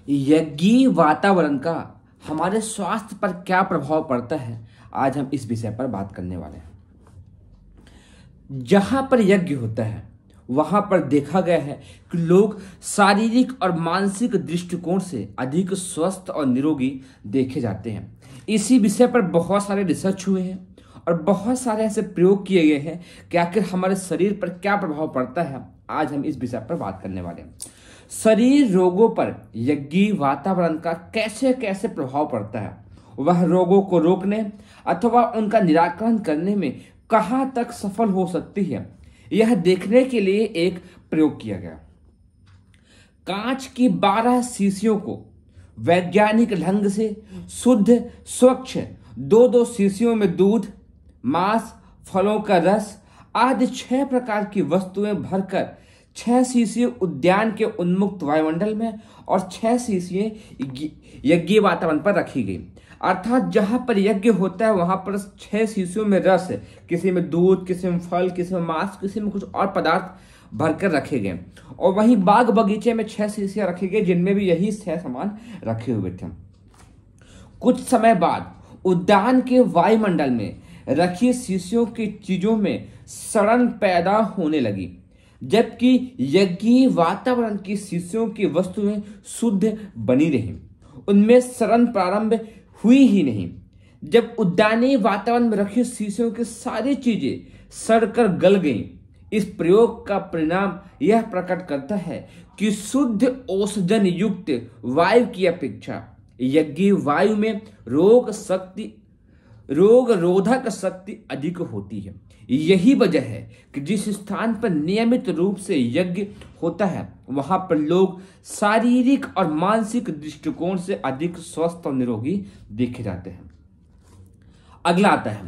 यज्ञीय वातावरण का हमारे स्वास्थ्य पर क्या प्रभाव पड़ता है, आज हम इस विषय पर बात करने वाले हैं। जहां पर यज्ञ होता है वहां पर देखा गया है कि लोग शारीरिक और मानसिक दृष्टिकोण से अधिक स्वस्थ और निरोगी देखे जाते हैं। इसी विषय पर बहुत सारे रिसर्च हुए हैं और बहुत सारे ऐसे प्रयोग किए गए हैं कि आखिर हमारे शरीर पर क्या प्रभाव पड़ता है। आज हम इस विषय पर बात करने वाले हैं। शरीर रोगों पर यज्ञीय वातावरण का कैसे कैसे प्रभाव पड़ता है, वह रोगों को रोकने अथवा उनका निराकरण करने में कहां तक सफल हो सकती है, यह देखने के लिए एक प्रयोग किया गया। कांच की 12 शीशियों को वैज्ञानिक ढंग से शुद्ध स्वच्छ 2-2 शीशियों में दूध, मांस, फलों का रस आदि 6 प्रकार की वस्तुएं भरकर 6 शीशियां उद्यान के उन्मुक्त वायुमंडल में और 6 शीशियां यज्ञ वातावरण पर रखी गई। अर्थात जहां पर यज्ञ होता है वहां पर 6 शीशियों में रस, किसी में दूध, किसी में फल, किसी में मांस, किसी में कुछ और पदार्थ भरकर रखे गए। और वहीं बाग बगीचे में 6 शीशियां रखी गई जिनमें भी यही 6 सामान रखे हुए थे। कुछ समय बाद उद्यान के वायुमंडल में रखी शीशियों की चीजों में सड़न पैदा होने लगी, जबकि यज्ञीय वातावरण की शीशियों की वस्तुएं शुद्ध बनी रहीं। उनमें सड़न प्रारंभ हुई ही नहीं। जब उद्यानीय वातावरण में रखी शीशियों की सारी चीजें सड़कर गल गईं, इस प्रयोग का परिणाम यह प्रकट करता है कि शुद्ध औषधन युक्त वायु की अपेक्षा यज्ञीय वायु में रोग रोधक शक्ति अधिक होती है। यही वजह है कि जिस स्थान पर नियमित रूप से यज्ञ होता है वहां पर लोग शारीरिक और मानसिक दृष्टिकोण से अधिक स्वस्थ और निरोगी देखे जाते हैं। अगला आता है,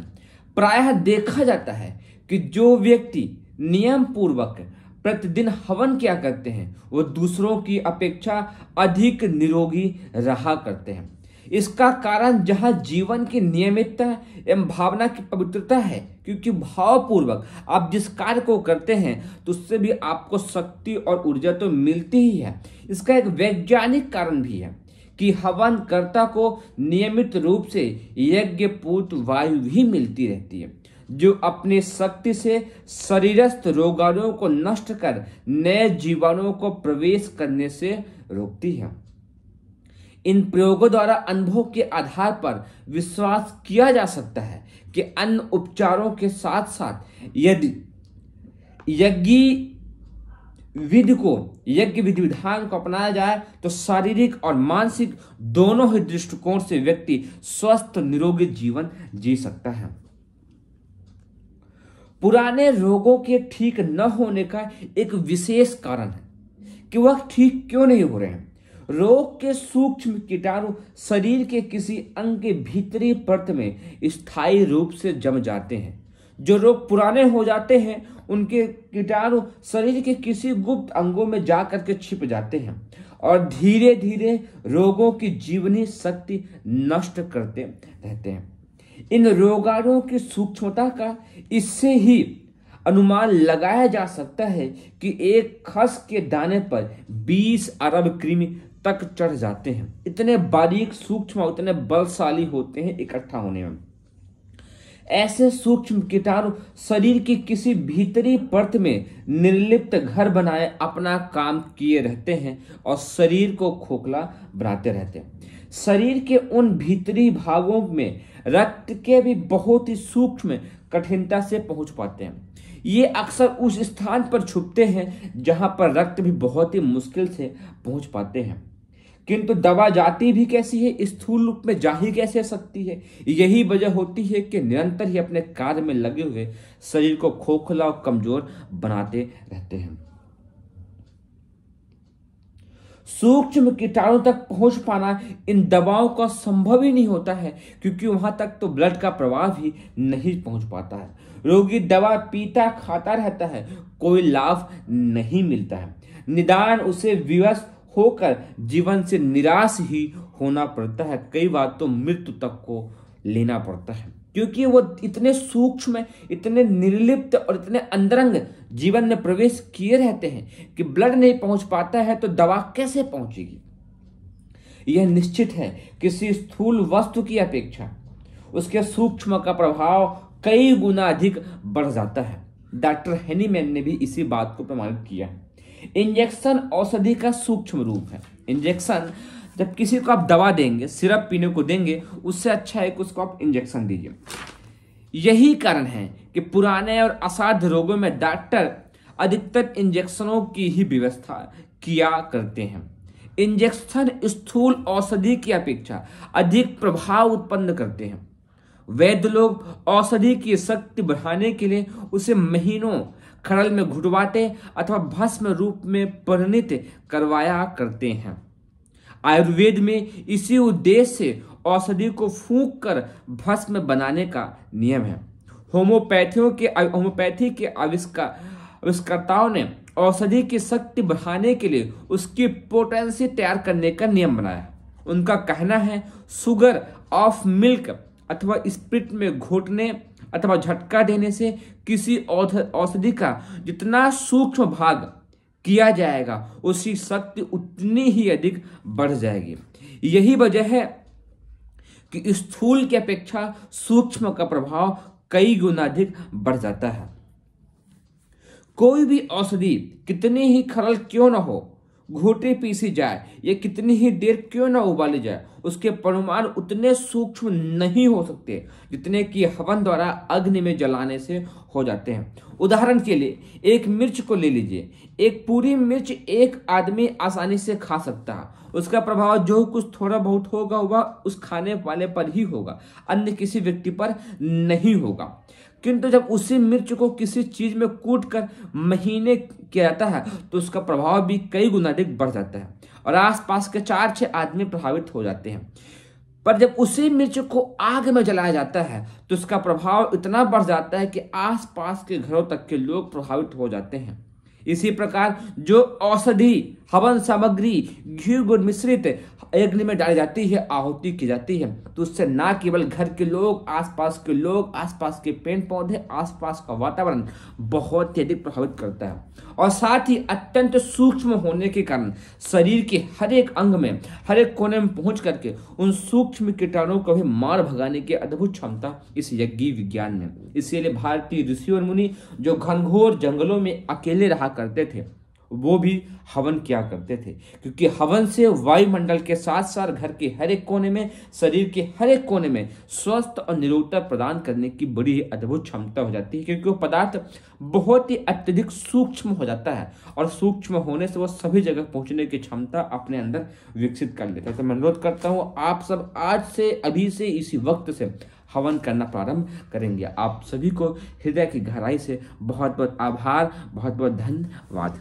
प्रायः देखा जाता है कि जो व्यक्ति नियम पूर्वक प्रतिदिन हवन किया करते हैं वो दूसरों की अपेक्षा अधिक निरोगी रहा करते हैं। इसका कारण जहां जीवन की नियमितता एवं भावना की पवित्रता है, क्योंकि भावपूर्वक आप जिस कार्य को करते हैं तो उससे भी आपको शक्ति और ऊर्जा तो मिलती ही है। इसका एक वैज्ञानिक कारण भी है कि हवन कर्ता को नियमित रूप से यज्ञपूत वायु भी मिलती रहती है, जो अपनी शक्ति से शरीरस्थ रोगाणुओं को नष्ट कर नए जीवाणुओं को प्रवेश करने से रोकती है। इन प्रयोगों द्वारा अनुभव के आधार पर विश्वास किया जा सकता है कि अन्य उपचारों के साथ साथ यदि यज्ञ विधि विधान को अपनाया जाए तो शारीरिक और मानसिक दोनों ही दृष्टिकोण से व्यक्ति स्वस्थ निरोगी जीवन जी सकता है। पुराने रोगों के ठीक न होने का एक विशेष कारण है कि वह ठीक क्यों नहीं हो रहे हैं। रोग के सूक्ष्म कीटाणु शरीर के किसी अंग के भीतरी परत में स्थायी रूप से जम जाते हैं। जो रोग पुराने हो जाते हैं उनके कीटाणु शरीर के किसी गुप्त अंगों में जाकर के छिप जाते हैं और धीरे धीरे रोगों की जीवनी शक्ति नष्ट करते रहते हैं। इन रोगाणुओं की सूक्ष्मता का इससे ही अनुमान लगाया जा सकता है कि एक खस के दाने पर 20 अरब कृमि तक चढ़ जाते हैं। इतने बारीक सूक्ष्म और इतने बलशाली होते हैं इकट्ठा होने में। ऐसे सूक्ष्म कीटाणु शरीर की किसी भीतरी परत में निर्लिप्त घर बनाए अपना काम किए रहते हैं और शरीर को खोखला बनाते रहते हैं। शरीर के उन भीतरी भागों में रक्त के भी बहुत ही सूक्ष्म कठिनता से पहुंच पाते हैं। ये अक्सर उस स्थान पर छुपते हैं जहां पर रक्त भी बहुत ही मुश्किल से पहुंच पाते हैं। किंतु दवा जाती भी कैसी है, स्थूल रूप में जा ही कैसे सकती है। यही वजह होती है कि निरंतर ही अपने कार्य में लगे हुए शरीर को खोखला और कमजोर बनाते रहते हैं। सूक्ष्म कीटाणु तक पहुंच पाना इन दवाओं का संभव ही नहीं होता है, क्योंकि वहां तक तो ब्लड का प्रवाह भी नहीं पहुंच पाता है। रोगी दवा पीता खाता रहता है, कोई लाभ नहीं मिलता है। निदान उसे विवश होकर जीवन से निराश ही होना पड़ता है। कई बार तो मृत्यु तक को लेना पड़ता है, क्योंकि वो इतने सूक्ष्म, इतने निर्लिप्त और इतने अंतरंग जीवन में प्रवेश किए रहते हैं कि ब्लड नहीं पहुंच पाता है तो दवा कैसे पहुंचेगी। यह निश्चित है किसी स्थूल वस्तु की अपेक्षा उसके सूक्ष्म का प्रभाव कई गुना अधिक बढ़ जाता है। डॉक्टर हेनीमैन ने भी इसी बात को प्रमाणित किया है। इंजेक्शन औषधि का सूक्ष्म रूप है। इंजेक्शन, जब किसी को आप दवा देंगे, सिरप पीने को देंगे, उससे अच्छा है कि उसको आप इंजेक्शन दीजिए। यही कारण है कि पुराने और असाध्य रोगों में डॉक्टर अधिकतर इंजेक्शनों की ही व्यवस्था किया करते हैं। इंजेक्शन स्थूल औषधि की अपेक्षा अधिक प्रभाव उत्पन्न करते हैं। वैद्य लोग औषधि की शक्ति बढ़ाने के लिए उसे महीनों खरल में घुटवाते अथवा भस्म रूप में परिणित करवाया करते हैं। आयुर्वेद में इसी उद्देश्य से औषधि को फूंक कर भस्म बनाने का नियम है। होम्योपैथी के आविष्कर्ताओं ने औषधि की शक्ति बढ़ाने के लिए उसकी पोटेंसी तैयार करने का नियम बनाया। उनका कहना है, शुगर ऑफ मिल्क अथवा स्पिरिट में घोटने अथवा झटका देने से किसी औषधि का जितना सूक्ष्म भाग किया जाएगा उसकी शक्ति उतनी ही अधिक बढ़ जाएगी। यही वजह है कि स्थूल की अपेक्षा सूक्ष्म का प्रभाव कई गुना अधिक बढ़ जाता है। कोई भी औषधि कितनी ही खरल क्यों न हो, घोटे पीसी जाए या कितनी ही देर क्यों न उबाली जाए, उसके परमाणु उतने सूक्ष्म नहीं हो सकते जितने कि हवन द्वारा अग्नि में जलाने से हो जाते हैं। उदाहरण के लिए एक मिर्च को ले लीजिए। एक पूरी मिर्च एक आदमी आसानी से खा सकता है। उसका प्रभाव जो कुछ थोड़ा बहुत होगा वह उस खाने वाले पर ही होगा, अन्य किसी व्यक्ति पर नहीं होगा। किंतु जब उसी मिर्च को किसी चीज में कूट कर महीने किया जाता है तो उसका प्रभाव भी कई गुना अधिक बढ़ जाता है और आसपास के 4-6 आदमी प्रभावित हो जाते हैं। पर जब उसी मिर्च को आग में जलाया जाता है तो उसका प्रभाव इतना बढ़ जाता है कि आसपास के घरों तक के लोग प्रभावित हो जाते हैं। इसी प्रकार जो औषधि, हवन सामग्री, घी गुड़ मिश्रित अग्नि में डाली जाती है, आहुति की जाती है, तो उससे न केवल घर के लोग, आसपास के पेड़ पौधे, आसपास का वातावरण बहुत ही अधिक प्रभावित करता है और साथ ही अत्यंत सूक्ष्म होने के कारण शरीर के हर एक अंग में, हर एक कोने में पहुंच करके उन सूक्ष्म कीटाणुओं को भी मार भगाने की अद्भुत क्षमता इस यज्ञ विज्ञान में। इसीलिए भारतीय ऋषि और मुनि जो घनघोर जंगलों में अकेले रहा करते थे वो भी हवन किया करते थे, क्योंकि हवन से वायुमंडल के साथ साथ घर के हर एक कोने में, शरीर के हर एक कोने में स्वस्थ और निरोगता प्रदान करने की बड़ी ही अद्भुत क्षमता हो जाती है, क्योंकि वो पदार्थ बहुत ही अत्यधिक सूक्ष्म हो जाता है और सूक्ष्म होने से वो सभी जगह पहुंचने की क्षमता अपने अंदर विकसित कर लेता है। तो मैं अनुरोध करता हूँ आप सब आज से, अभी से, इसी वक्त से हवन करना प्रारंभ करेंगे। आप सभी को हृदय की गहराई से बहुत बहुत आभार, बहुत बहुत धन्यवाद।